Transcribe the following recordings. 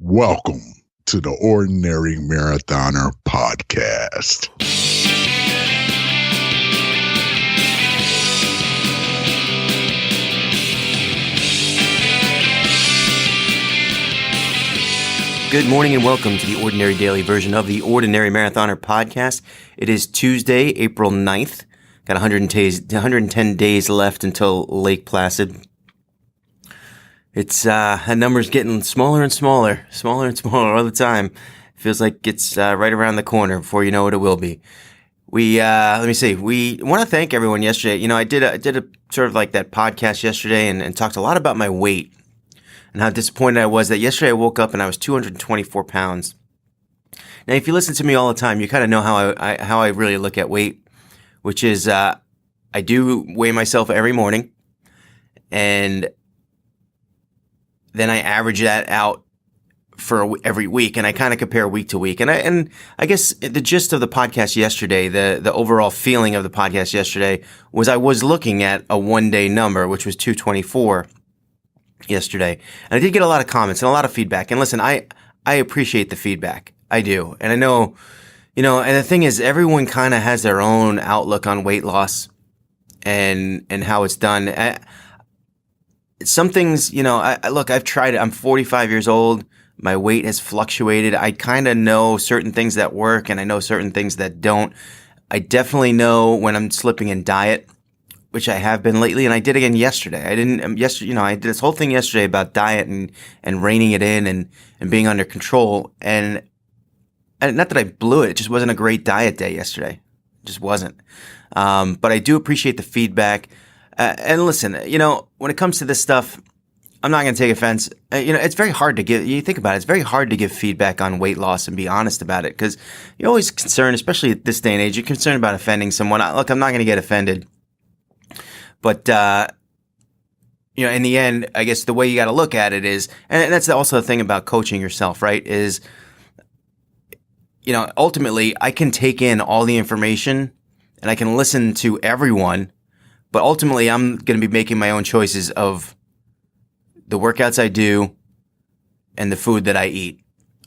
Welcome to the Ordinary Marathoner Podcast. Good morning and welcome to the Ordinary Daily version of the Ordinary Marathoner Podcast. It is Tuesday, April 9th. Got 110 days left until Lake Placid. It's, that number's getting smaller and smaller all the time. Feels like it's right around the corner before you know what it will be. We want to thank everyone yesterday. You know, I did a sort of like that podcast yesterday and talked a lot about my weight and how disappointed I was that yesterday I woke up and I was 224 pounds. Now, if you listen to me all the time, you kind of know how I really look at weight, which is, I do weigh myself every morning and then I average that out for every week, and I kind of compare week to week. And I guess the gist of the podcast yesterday, the overall feeling of the podcast yesterday was I was looking at a one-day number, which was 224 yesterday. And I did get a lot of comments and a lot of feedback. And listen, I appreciate the feedback. I do. And I know, you know, and the thing is, everyone kind of has their own outlook on weight loss and how it's done. Some things, you know, I've tried it. I'm 45 years old. My weight has fluctuated. I kind of know certain things that work and I know certain things that don't. I definitely know when I'm slipping in diet, which I have been lately. And I did again yesterday. I did this whole thing yesterday about diet and reining it in and being under control. And not that I blew it. It just wasn't a great diet day yesterday. It just wasn't. But I do appreciate the feedback. And listen, you know, when it comes to this stuff, I'm not going to take offense. You know, it's very hard to give, you think about it, it's very hard to give feedback on weight loss and be honest about it because you're always concerned, especially at this day and age, you're concerned about offending someone. Look, I'm not going to get offended. But, you know, in the end, I guess the way you got to look at it is, and that's also the thing about coaching yourself, right, is, you know, ultimately I can take in all the information and I can listen to everyone. But ultimately, I'm going to be making my own choices of the workouts I do and the food that I eat,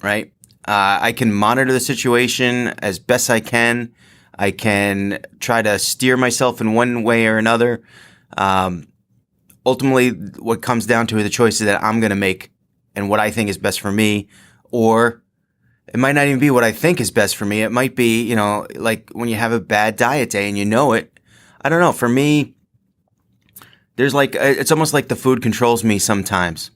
right? I can monitor the situation as best I can. I can try to steer myself in one way or another. Ultimately, what comes down to are the choices that I'm going to make and what I think is best for me. Or it might not even be what I think is best for me. It might be, you know, like when you have a bad diet day and you know it. I don't know. For me, there's like, it's almost like the food controls me sometimes.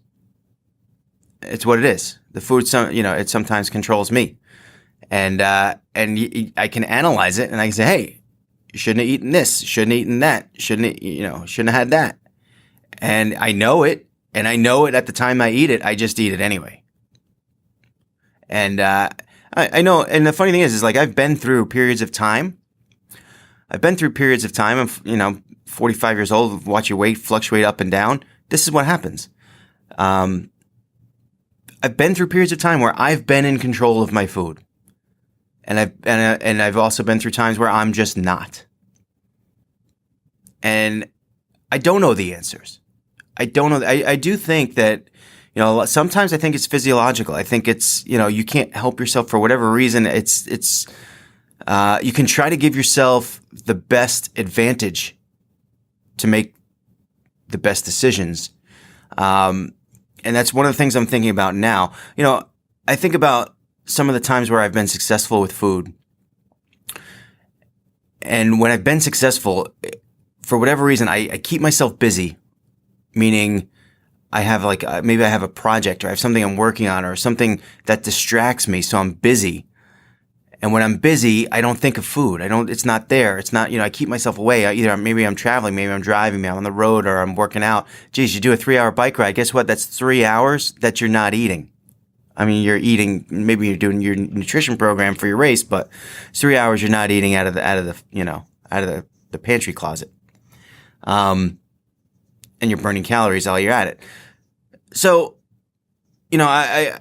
It's what it is. The food, it sometimes controls me. And I can analyze it and I can say, hey, you shouldn't have eaten this, shouldn't have eaten that, shouldn't have had that. And I know it, and I know it at the time I eat it, I just eat it anyway. And I know, and the funny thing is like I've been through periods of time. Of, you know, 45 years old, watch your weight fluctuate up and down. This is what happens. I've been through periods of time where I've been in control of my food. And I've also been through times where I'm just not. And I don't know the answers. I don't know. I do think that, you know, sometimes I think it's physiological. I think it's, you know, you can't help yourself for whatever reason. You can try to give yourself the best advantage to make the best decisions. And that's one of the things I'm thinking about now. You know, I think about some of the times where I've been successful with food. And when I've been successful, for whatever reason, I keep myself busy, meaning I have like, maybe I have a project or I have something I'm working on or something that distracts me. So I'm busy. And when I'm busy, I don't think of food. It's not there. It's not, you know, I keep myself away. Maybe I'm traveling, maybe I'm driving, maybe I'm on the road or I'm working out. Geez, you do a 3-hour bike ride. Guess what? That's 3 hours that you're not eating. I mean, you're eating, maybe you're doing your nutrition program for your race, but it's 3 hours you're not eating out of the pantry closet. And you're burning calories while you're at it. So, you know, I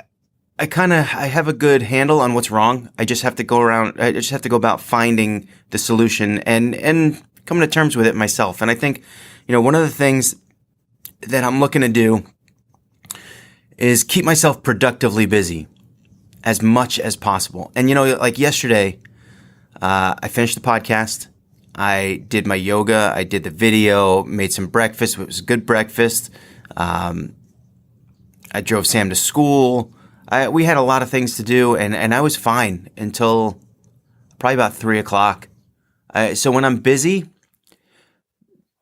have a good handle on what's wrong. I just have to go about finding the solution and coming to terms with it myself. And I think, you know, one of the things that I'm looking to do is keep myself productively busy as much as possible. And, like yesterday, I finished the podcast. I did my yoga. I did the video, made some breakfast. It was a good breakfast. I drove Sam to school. We had a lot of things to do, and I was fine until probably about 3 o'clock. So when I'm busy,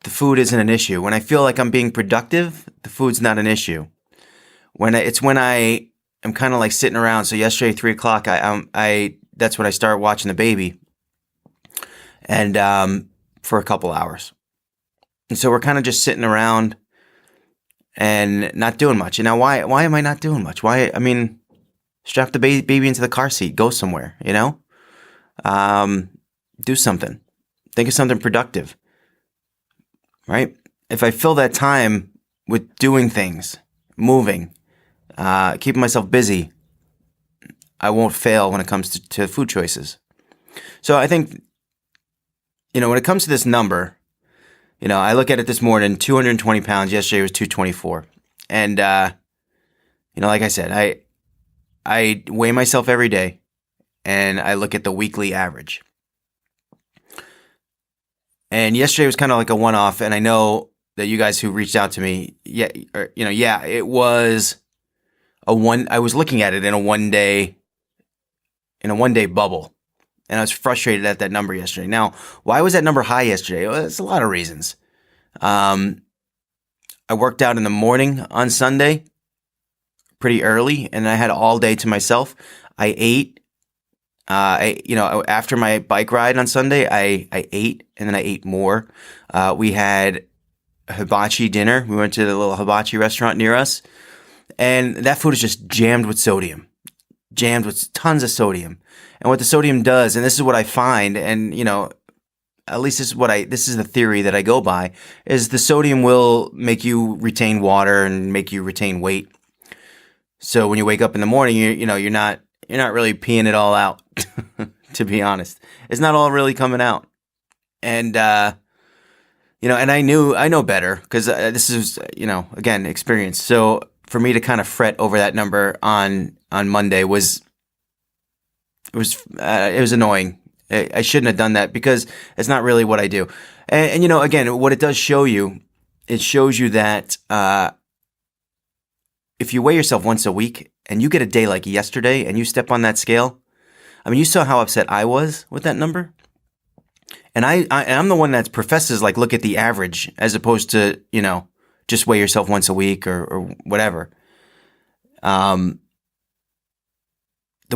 the food isn't an issue. When I feel like I'm being productive, the food's not an issue. When I am kind of like sitting around. So yesterday, 3 o'clock, that's when I started watching the baby, and for a couple hours. And so we're kind of just sitting around and not doing much. And now, why am I not doing much? Strap the baby into the car seat, go somewhere, do something, think of something productive, right? If I fill that time with doing things, moving, keeping myself busy, I won't fail when it comes to food choices. So I think, when it comes to this number, I look at it this morning, 220 pounds. Yesterday was 224. And, like I said, I weigh myself every day, and I look at the weekly average. And yesterday was kind of like a one-off, and I know that you guys who reached out to me, it was I was looking at it in a one day bubble. And I was frustrated at that number yesterday. Now, why was that number high yesterday? Well, there's a lot of reasons. I worked out in the morning on Sunday pretty early, and I had all day to myself. I ate. After my bike ride on Sunday, I ate, and then I ate more. We had hibachi dinner. We went to the little hibachi restaurant near us, and that food is just jammed with tons of sodium. And what the sodium does, and this is what I find, and at least this is the theory that I go by, is the sodium will make you retain water and make you retain weight. So when you wake up in the morning, you're not really peeing it all out. To be honest, it's not all really coming out. And and I know better, because this is again, experience. So for me to kind of fret over that number on Monday was annoying. I shouldn't have done that, because it's not really what I do. And again, what it does show you, it shows you that if you weigh yourself once a week and you get a day like yesterday and you step on that scale, you saw how upset I was with that number. And I'm the one that professes look at the average, as opposed to, just weigh yourself once a week or whatever. The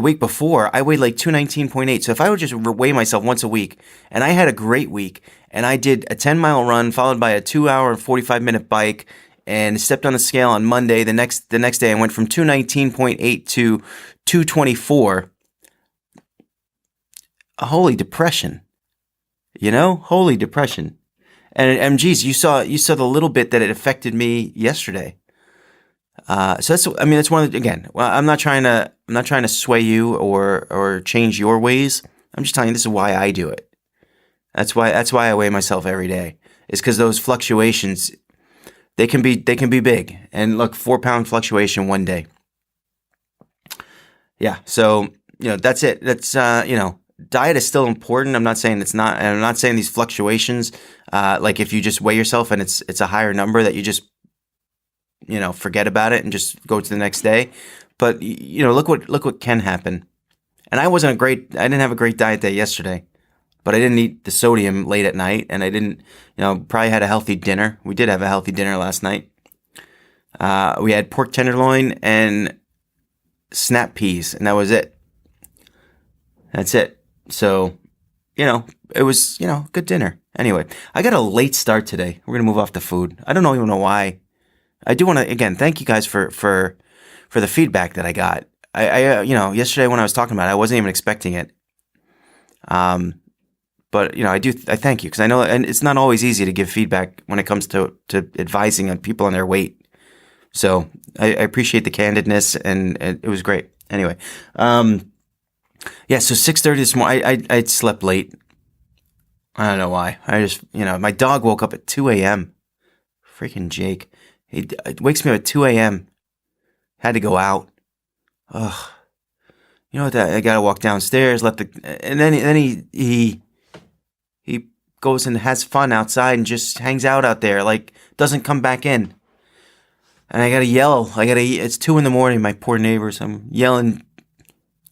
week before, I weighed 219.8. So if I would just weigh myself once a week, and I had a great week, and I did a 10-mile run followed by a 2-hour and 45-minute bike, and stepped on the scale on Monday, the next day I went from 219.8 to 224. Holy depression. Holy depression. And geez, you saw the little bit that it affected me yesterday. So that's one of the, again, well, I'm not trying to sway you or change your ways. I'm just telling you, this is why I do it. That's why I weigh myself every day. It's because those fluctuations, they can be big. And look, 4-pound fluctuation one day. Yeah. So, that's it. That's, diet is still important. I'm not saying it's not, and I'm not saying these fluctuations, if you just weigh yourself and it's a higher number, that you just, forget about it and just go to the next day. But, look what can happen. And I didn't have a great diet day yesterday, but I didn't eat the sodium late at night, and I didn't, probably had a healthy dinner. We did have a healthy dinner last night. We had pork tenderloin and snap peas, and that was it. That's it. So, it was, good dinner. Anyway, I got a late start today. We're going to move off the food. I don't even know why. I do want to, again, thank you guys for the feedback that I got. I yesterday when I was talking about it, I wasn't even expecting it. But, I thank you, because I know, and it's not always easy to give feedback when it comes to advising on people on their weight. So I appreciate the candidness, and it was great. Anyway, yeah, so 6:30 this morning, I slept late. I don't know why. I just, my dog woke up at 2 a.m. Freaking Jake. He wakes me up at 2 a.m. Had to go out. Ugh. You know what? I got to walk downstairs. And then he goes and has fun outside and just hangs out there. Like, doesn't come back in. And I got to yell. It's 2 a.m. My poor neighbors. I'm yelling,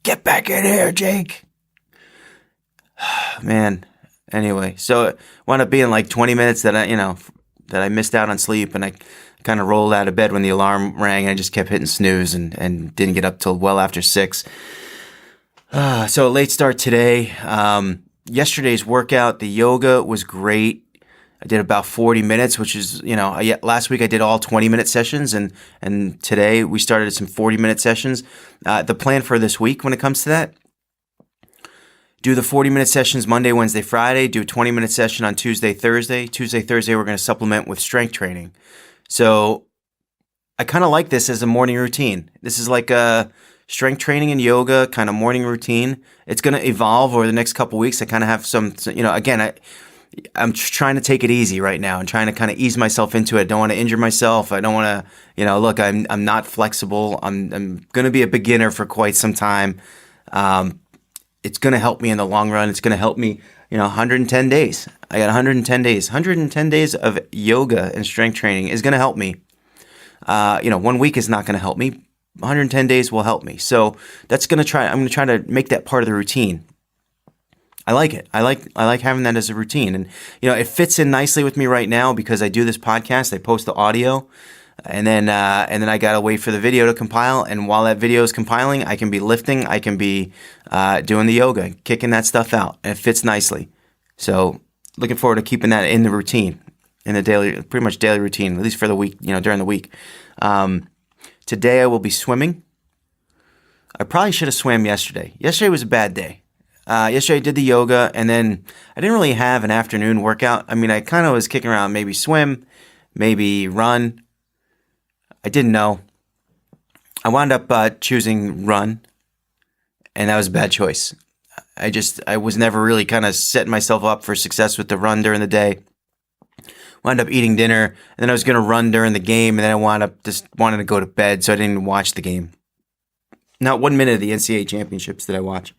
"Get back in here, Jake." Man. Anyway, so it wound up being like 20 minutes that I missed out on sleep, and I kind of rolled out of bed when the alarm rang, and I just kept hitting snooze and didn't get up till well after 6. So a late start today. Yesterday's workout, the yoga was great. I did about 40 minutes, which is, last week I did all 20-minute sessions, and today we started some 40-minute sessions. The plan for this week when it comes to that, do the 40-minute sessions Monday, Wednesday, Friday. Do a 20-minute session on Tuesday, Thursday. Tuesday, Thursday, we're going to supplement with strength training. So I kind of like this as a morning routine. This is like a strength training and yoga kind of morning routine. It's going to evolve over the next couple weeks. I kind of have some, again, I'm trying to take it easy right now and trying to kind of ease myself into it. I don't want to injure myself. I don't want to, look, I'm not flexible. I'm going to be a beginner for quite some time. It's going to help me in the long run. It's going to help me, 110 days. I got 110 days. 110 days of yoga and strength training is going to help me. 1 week is not going to help me. 110 days will help me. So I'm going to try to make that part of the routine. I like it. I like having that as a routine. And, it fits in nicely with me right now because I do this podcast. I post the audio. And then I gotta wait for the video to compile. And while that video is compiling, I can be lifting, I can be doing the yoga, kicking that stuff out, and it fits nicely. So looking forward to keeping that in the routine, in the pretty much daily routine, at least for the week, during the week. Today I will be swimming. I probably should have swam yesterday. Yesterday was a bad day. Yesterday I did the yoga, and then I didn't really have an afternoon workout. I mean, I kind of was kicking around, maybe swim, maybe run. I didn't know. I wound up choosing run, and that was a bad choice. I was never really kind of setting myself up for success with the run during the day. Wound up eating dinner, and then I was going to run during the game, and then I wound up just wanting to go to bed, so I didn't even watch the game. Not 1 minute of the NCAA championships did I watch.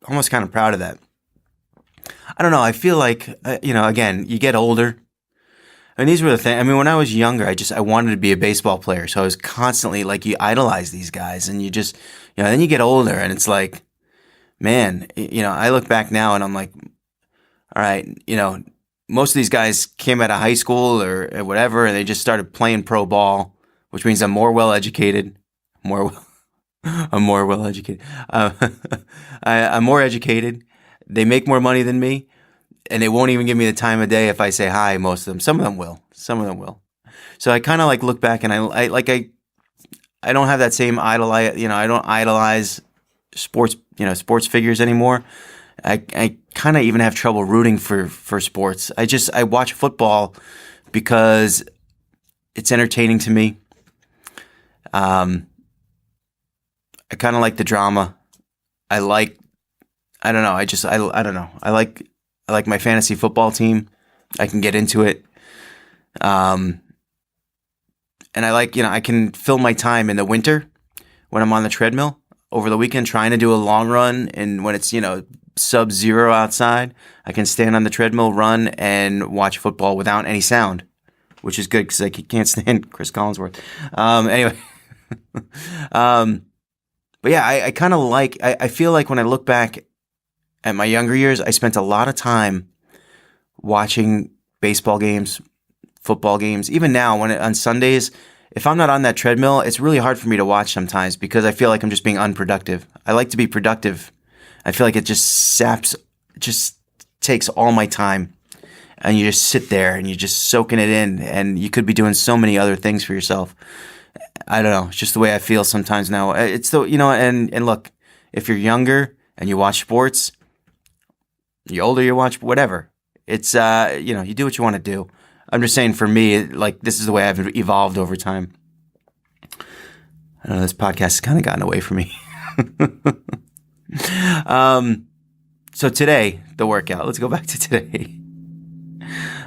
Almost kind of proud of that. I don't know. I feel like, again, you get older. And these were the things. I mean, when I was younger, I wanted to be a baseball player. So I was constantly like, you idolize these guys, and you just, then you get older, and it's like, man, I look back now and I'm like, all right, most of these guys came out of high school or whatever, and they just started playing pro ball, which means I'm more well educated, I'm more well educated. I'm more educated. They make more money than me. And they won't even give me the time of day if I say hi, most of them. Some of them will. So I kind of like look back and I don't have that same idolize, I don't idolize sports, sports figures anymore. I kind of even have trouble rooting for sports. I watch football because it's entertaining to me. I kind of like the drama. I don't know. I like my fantasy football team. I can get into it. And I like, I can fill my time in the winter when I'm on the treadmill over the weekend trying to do a long run. And when it's, sub-zero outside, I can stand on the treadmill, run, and watch football without any sound, which is good because I can't stand Chris Collinsworth. Anyway. But yeah, I kind of I feel like when I look back at my younger years, I spent a lot of time watching baseball games, football games. Even now, on Sundays, if I'm not on that treadmill, it's really hard for me to watch sometimes because I feel like I'm just being unproductive. I like to be productive. I feel like it just takes all my time. And you just sit there and you're just soaking it in, and you could be doing so many other things for yourself. I don't know. It's just the way I feel sometimes now. It's the, and look, if you're younger and you watch sports, you're older, you watch whatever. It's, you do what you want to do. I'm just saying for me, this is the way I've evolved over time. I don't know, this podcast has kind of gotten away from me. So today, the workout. Let's go back to today.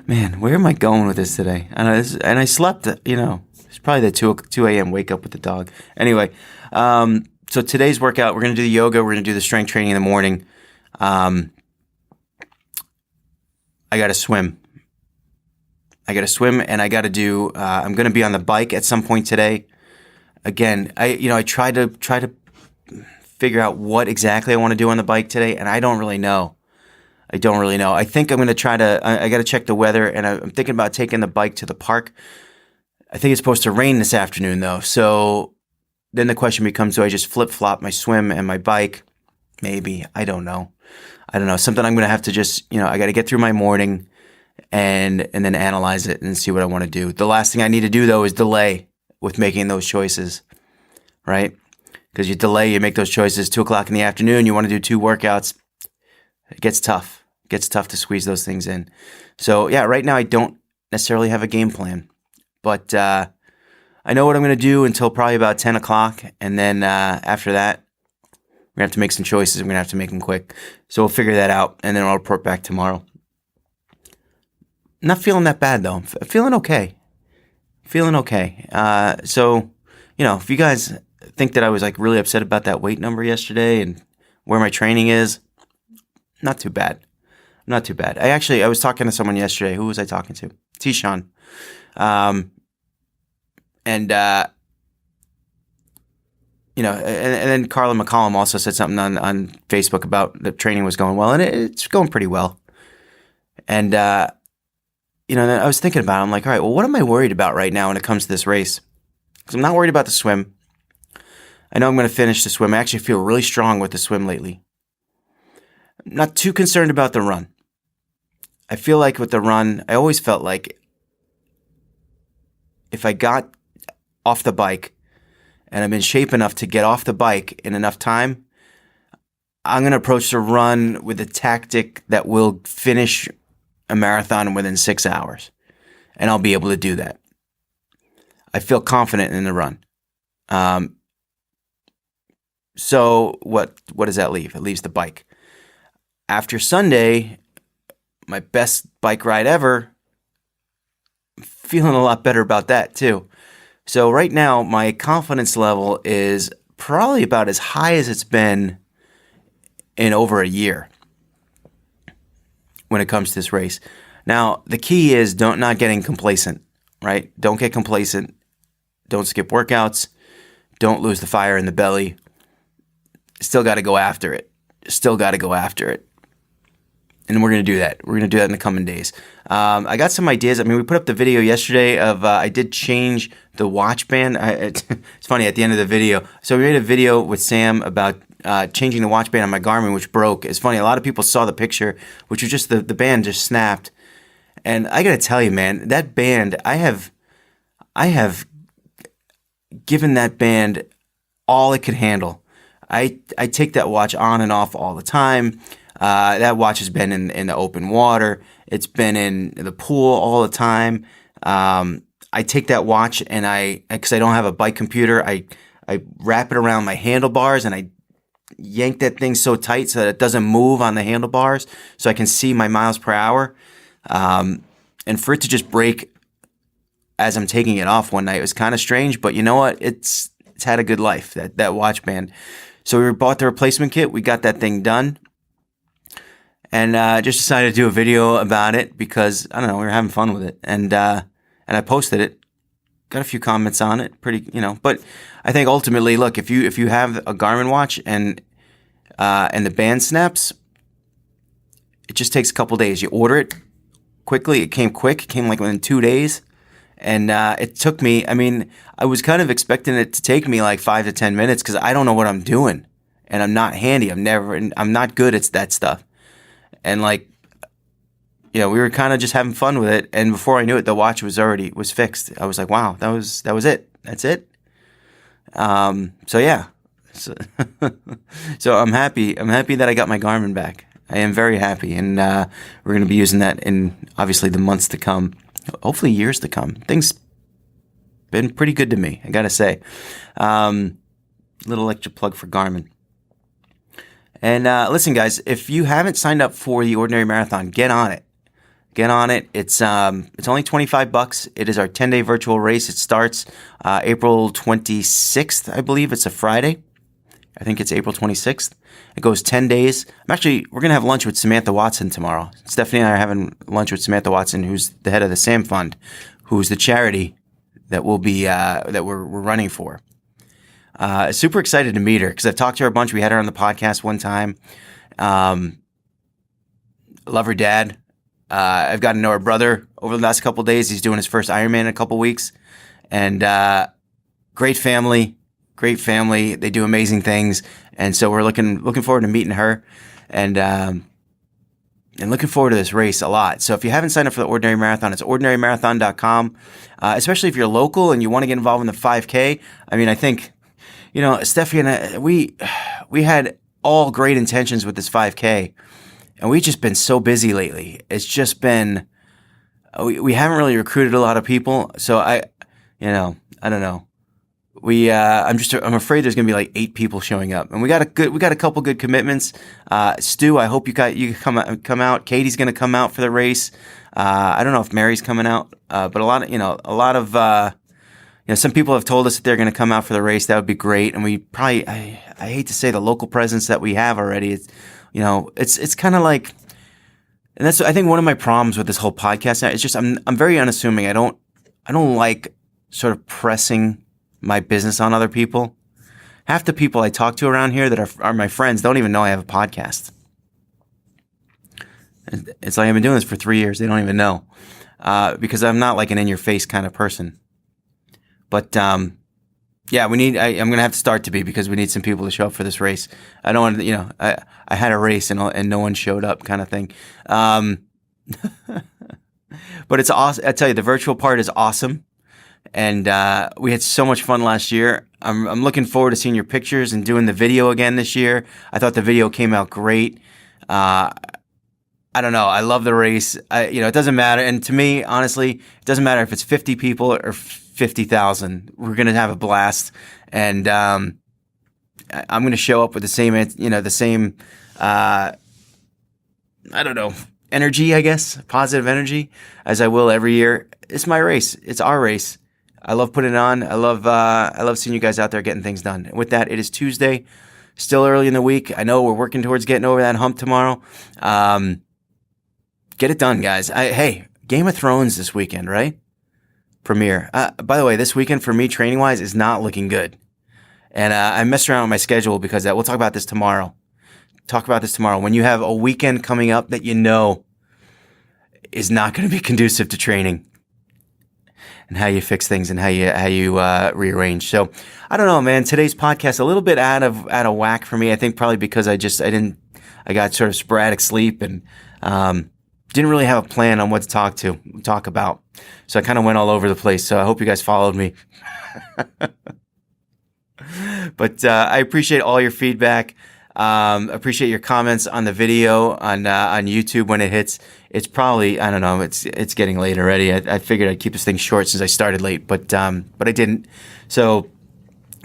Man, where am I going with this today? And I slept, It's probably the 2 a.m. wake up with the dog. Anyway, so today's workout, we're going to do the yoga. We're going to do the strength training in the morning. I got to swim. And I got to do, I'm going to be on the bike at some point today. Again, I try to figure out what exactly I want to do on the bike today, and I don't really know. I think I'm going to try to, I got to check the weather, and I'm thinking about taking the bike to the park. I think it's supposed to rain this afternoon, though. So then the question becomes, do I just flip-flop my swim and my bike? Maybe. I don't know. Something I'm going to have to just, I got to get through my morning and then analyze it and see what I want to do. The last thing I need to do, though, is delay with making those choices, right? Because you delay, you make those choices 2 o'clock in the afternoon, you want to do 2 workouts. It gets tough. It gets tough to squeeze those things in. So, yeah, right now I don't necessarily have a game plan. But I know what I'm going to do until probably about 10 o'clock. And then after that, we're going to have to make some choices. We're going to have to make them quick. So we'll figure that out, and then I'll report back tomorrow. Not feeling that bad, though. Feeling okay. So, if you guys think that I was like really upset about that weight number yesterday and where my training is, not too bad. I was talking to someone yesterday. Who was I talking to? T-Sean. And then Carla McCollum also said something on Facebook about the training was going well, and it's going pretty well. And, then I was thinking about it. I'm like, all right, well, what am I worried about right now when it comes to this race? Because I'm not worried about the swim. I know I'm going to finish the swim. I actually feel really strong with the swim lately. I'm not too concerned about the run. I feel like with the run, I always felt like if I got off the bike and I'm in shape enough to get off the bike in enough time, I'm going to approach the run with a tactic that will finish a marathon within 6 hours. And I'll be able to do that. I feel confident in the run. So what does that leave? It leaves the bike. After Sunday, my best bike ride ever, feeling a lot better about that too. So right now, my confidence level is probably about as high as it's been in over a year when it comes to this race. Now, the key is not getting complacent, right? Don't get complacent. Don't skip workouts. Don't lose the fire in the belly. Still got to go after it. And we're going to do that. We're going to do that in the coming days. I got some ideas. I mean, we put up the video yesterday of I did change the watch band. It's funny, at the end of the video. So we made a video with Sam about changing the watch band on my Garmin, which broke. It's funny, a lot of people saw the picture, which was just the band just snapped. And I got to tell you, man, that band, I have given that band all it could handle. I take that watch on and off all the time. That watch has been in the open water. It's been in the pool all the time. I take that watch and because I don't have a bike computer, I wrap it around my handlebars and I yank that thing so tight so that it doesn't move on the handlebars so I can see my miles per hour. And for it to just break as I'm taking it off one night was kind of strange, but you know what? It's had a good life, that watch band. So we bought the replacement kit. We got that thing done. And just decided to do a video about it because, I don't know, we were having fun with it. And I posted it. Got a few comments on it. Pretty, But I think ultimately, look, if you have a Garmin watch and the band snaps, it just takes a couple days. You order it quickly. It came quick. It came like within 2 days. And it took me, I was kind of expecting it to take me like 5 to 10 minutes because I don't know what I'm doing. And I'm not handy. I'm not good at that stuff. And we were kind of just having fun with it. And before I knew it, the watch was fixed. I was like, wow, that was it. That's it. So yeah. So I'm happy. I'm happy that I got my Garmin back. I am very happy. And we're going to be using that in obviously the months to come. Hopefully years to come. Things been pretty good to me, I got to say. Little extra plug for Garmin. And listen, guys, if you haven't signed up for the Ordinary Marathon, get on it. Get on it. It's only $25. It is our 10-day virtual race. It starts April 26th, I believe. It's a Friday. I think it's April 26th. It goes 10 days. We're going to have lunch with Samantha Watson tomorrow. Stephanie and I are having lunch with Samantha Watson, who's the head of the SAM Fund, who's the charity that we're running for. Super excited to meet her because I've talked to her a bunch. We had her on the podcast one time. Love her dad. I've gotten to know her brother over the last couple of days. He's doing his first Ironman in a couple weeks. And great family. Great family. They do amazing things. And so we're looking forward to meeting her and looking forward to this race a lot. So if you haven't signed up for the Ordinary Marathon, it's ordinarymarathon.com. Especially if you're local and you want to get involved in the 5K. I mean, I think, Steffi and I, we had all great intentions with this 5K. And we've just been so busy lately. It's just been, we haven't really recruited a lot of people. So I don't know. I'm afraid there's going to be like 8 people showing up, and we got a couple good commitments. Stu, I hope you come out. Katie's going to come out for the race. I don't know if Mary's coming out, but a lot of some people have told us that they're going to come out for the race. That would be great. And we probably, I hate to say the local presence that we have already. It's kind of like, and that's, I think, one of my problems with this whole podcast now. It's just, I'm very unassuming. I don't like sort of pressing my business on other people. Half the people I talk to around here that are my friends don't even know I have a podcast. It's like I've been doing this for 3 years. They don't even know, because I'm not like an in-your-face kind of person. But yeah, I'm going to have to start to be, because we need some people to show up for this race. I don't want to, I had a race and no one showed up kind of thing. But it's awesome. I tell you, the virtual part is awesome. And we had so much fun last year. I'm looking forward to seeing your pictures and doing the video again this year. I thought the video came out great. I don't know. I love the race. It doesn't matter. And to me, honestly, it doesn't matter if it's 50 people or 50,000. We're going to have a blast. And I'm going to show up with the same, I don't know, energy, I guess, positive energy, as I will every year. It's my race. It's our race. I love putting it on. I love seeing you guys out there getting things done. And with that, it is Tuesday, still early in the week. I know we're working towards getting over that hump tomorrow. Get it done, guys. Hey, Game of Thrones this weekend, right? Premiere. By the way, this weekend for me, training-wise, is not looking good. And I messed around with my schedule because we'll talk about this tomorrow. When you have a weekend coming up that is not going to be conducive to training, and how you fix things and how you rearrange. So I don't know, man. Today's podcast a little bit out of whack for me. I think probably because I got sort of sporadic sleep and didn't really have a plan on what to talk about. So I kind of went all over the place. So I hope you guys followed me. But I appreciate all your feedback. Appreciate your comments on the video on YouTube when it hits. It's probably, I don't know, it's getting late already. I figured I'd keep this thing short since I started late, but I didn't. So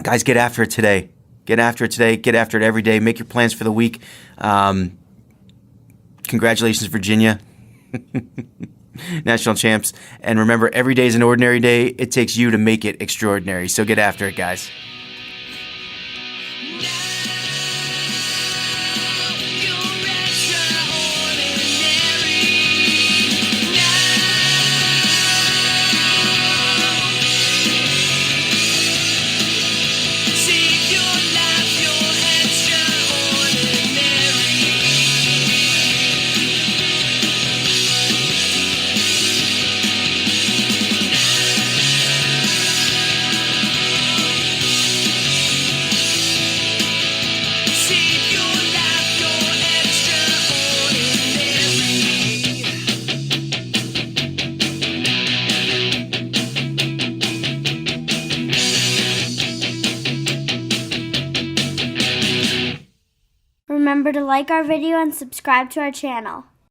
guys, get after it today. Get after it every day. Make your plans for the week. Congratulations, Virginia. National champs. And remember, every day is an ordinary day. It takes you to make it extraordinary. So get after it, guys. Remember to like our video and subscribe to our channel.